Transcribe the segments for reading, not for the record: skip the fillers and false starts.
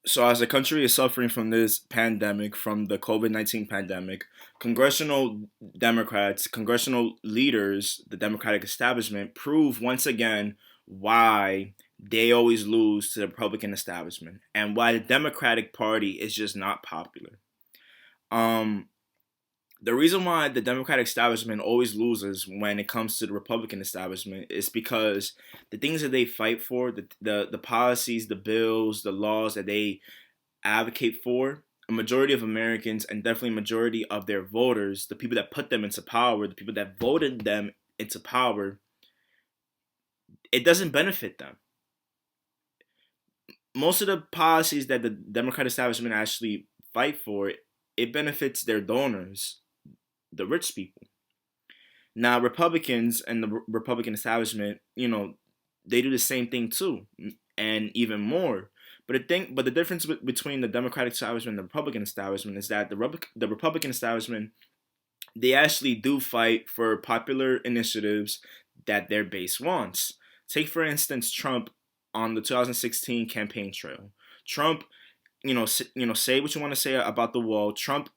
So, as the country is suffering from this pandemic, from the COVID-19 pandemic, congressional Democrats, congressional leaders, the Democratic establishment prove once again why they always lose to the Republican establishment and why the Democratic Party is just not popular. Um, the reason why the Democratic establishment always loses when it comes to the Republican establishment is because the things that they fight for, the policies, the bills, the laws that they advocate for, a majority of Americans and definitely a majority of their voters, the people that put them into power, the people that voted them into power, it doesn't benefit them. Most of the policies that the Democratic establishment actually fight for, it benefits their donors, the rich people. Now, Republicans and the Republican establishment, they do the same thing too, and even more. But the difference between the Democratic establishment and the Republican establishment is that the Republican establishment, they actually do fight for popular initiatives that their base wants. Take for instance Trump on the 2016 campaign trail. Trump, say what you want to say about the wall. Trump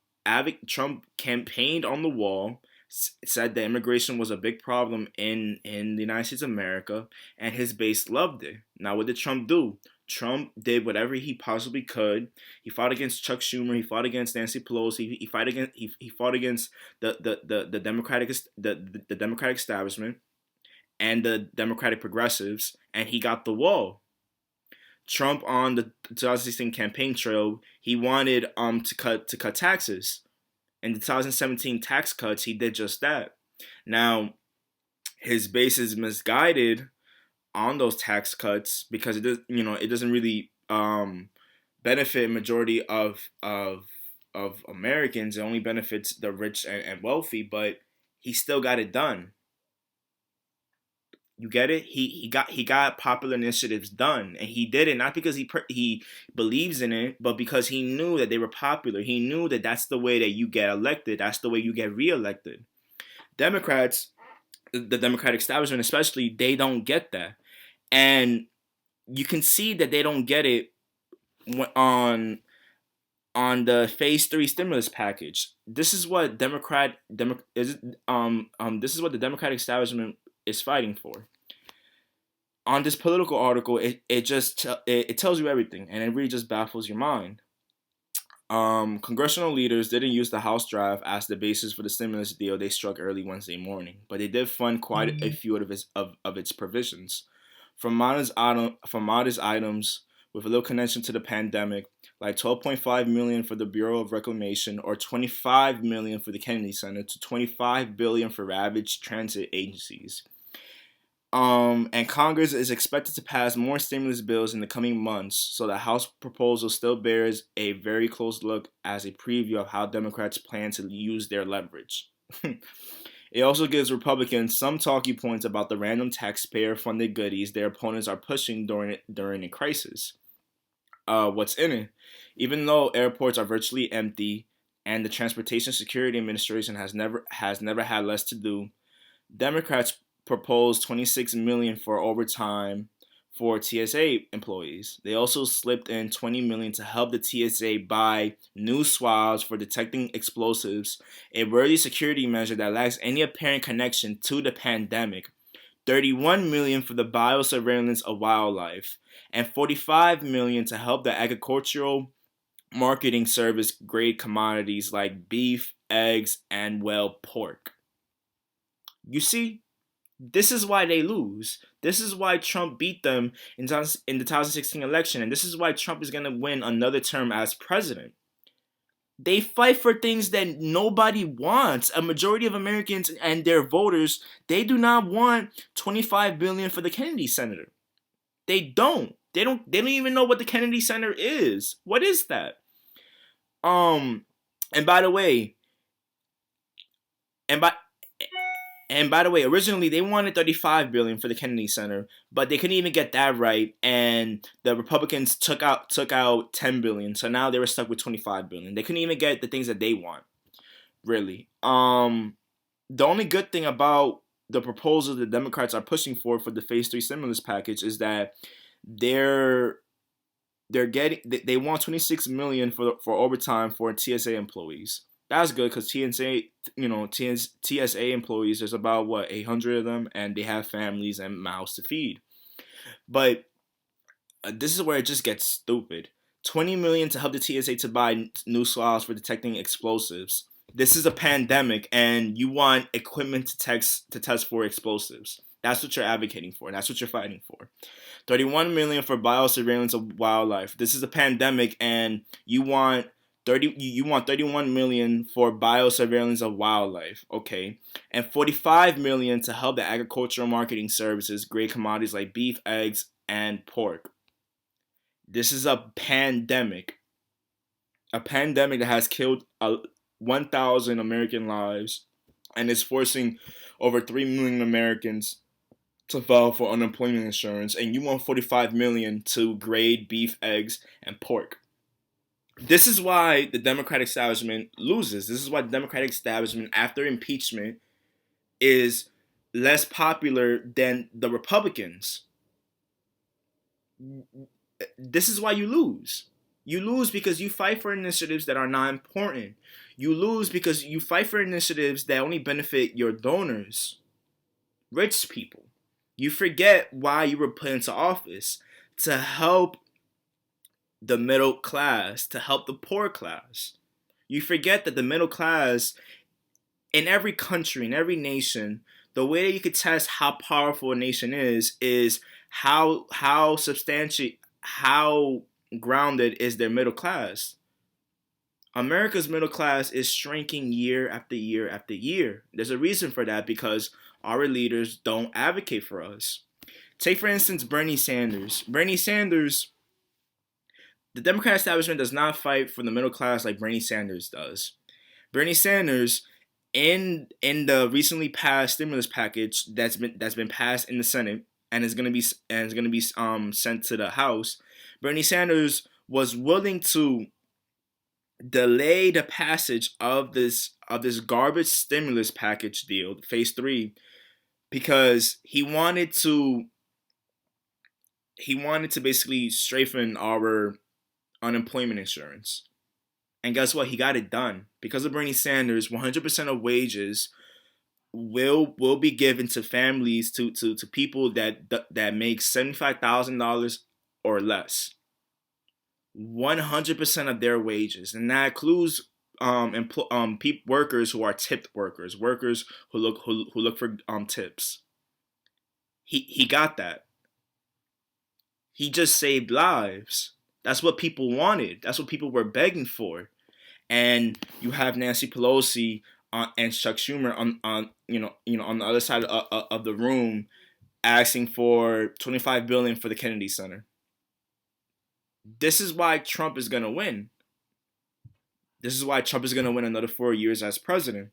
campaigned on the wall, said that immigration was a big problem in the United States of America, and his base loved it. Now, what did Trump do? Trump did whatever he possibly could. He fought against Chuck Schumer. He fought against Nancy Pelosi. He fought against the Democratic the Democratic establishment and the Democratic progressives, and he got the wall. Trump on the 2016 campaign trail, he wanted to cut taxes. In the 2017 tax cuts, he did just that. Now, his base is misguided on those tax cuts because it doesn't really benefit majority of Americans. It only benefits the rich and wealthy, but he still got it done. You get it? He got popular initiatives done, and he did it not because he believes in it, but because he knew that they were popular. He knew that that's the way that you get elected. That's the way you get reelected. Democrats, the Democratic establishment especially, they don't get that, and you can see that they don't get it on the phase three stimulus package. This is what this is what the Democratic establishment is fighting for. On this political article, it tells you everything, and it really just baffles your mind. Congressional leaders didn't use the House drive as the basis for the stimulus deal they struck early Wednesday morning, but they did fund quite a few of its provisions. From modest items with a little connection to the pandemic, like 12.5 million for the Bureau of Reclamation or 25 million for the Kennedy Center to 25 billion for ravaged transit agencies. And Congress is expected to pass more stimulus bills in the coming months, so the House proposal still bears a very close look as a preview of how Democrats plan to use their leverage. It also gives Republicans some talking points about the random taxpayer-funded goodies their opponents are pushing during a crisis. What's in it? Even though airports are virtually empty and the Transportation Security Administration has never had less to do, Democrats proposed 26 million dollars for overtime for TSA employees. They also slipped in 20 million dollars to help the TSA buy new swabs for detecting explosives, a worthy security measure that lacks any apparent connection to the pandemic. 31 million dollars for the biosurveillance of wildlife, and 45 million dollars to help the agricultural marketing service grade commodities like beef, eggs, and pork. You see, this is why they lose. This is why Trump beat them in the 2016 election, and this is why Trump is going to win another term as president. They fight for things that nobody wants. A majority of Americans and their voters, they do not want 25 billion for the Kennedy Center. They don't. They don't even know what the Kennedy Center is. What is that? Um and by the way, and by And by the way, originally they wanted 35 billion for the Kennedy Center, but they couldn't even get that right, and the Republicans took out 10 billion. So now they were stuck with 25 billion. They couldn't even get the things that they want, really. The only good thing about the proposal the Democrats are pushing for the Phase 3 stimulus package is that they're they want 26 million for overtime for TSA employees. That's good because TSA employees, there's about what 800 of them, and they have families and mouths to feed. But this is where it just gets stupid. 20 million to help the TSA to buy new swaths for detecting explosives. This is a pandemic, and you want equipment to test for explosives. That's what you're advocating for. That's what you're fighting for. 31 million for biosurveillance of wildlife. This is a pandemic, and you want 31 million for biosurveillance of wildlife, okay? And 45 million to help the agricultural marketing services grade commodities like beef, eggs, and pork. This is a pandemic. A pandemic that has killed 1,000 American lives and is forcing over 3 million Americans to file for unemployment insurance, and you want 45 million to grade beef, eggs, and pork. This is why the Democratic establishment loses. This is why the Democratic establishment, after impeachment, is less popular than the Republicans. This is why you lose. You lose because you fight for initiatives that are not important. You lose because you fight for initiatives that only benefit your donors, rich people. You forget why you were put into office: to help the middle class, to help the poor class. You forget that the middle class in every country, in every nation, the way that you could test how powerful a nation is how substantial, how grounded is their middle class. America's middle class is shrinking year after year after year. There's a reason for that, because our leaders don't advocate for us. Take, for instance, Bernie Sanders. Bernie Sanders, the Democrat establishment does not fight for the middle class like Bernie Sanders does. Bernie Sanders, in the recently passed stimulus package that's been passed in the Senate and is going to be sent to the House, Bernie Sanders was willing to delay the passage of this garbage stimulus package deal, phase 3, because he wanted to basically strengthen our unemployment insurance. And guess what? He got it done. Because of Bernie Sanders, 100% of wages will be given to families, to people that make $75,000 or less. 100% of their wages, and that includes workers who are tipped workers who look for tips. He got that. He just saved lives. That's what people wanted. That's what people were begging for. And you have Nancy Pelosi and Chuck Schumer on the other side of the room asking for $25 billion for the Kennedy Center. This is why Trump is gonna win. This is why Trump is gonna win another 4 years as president.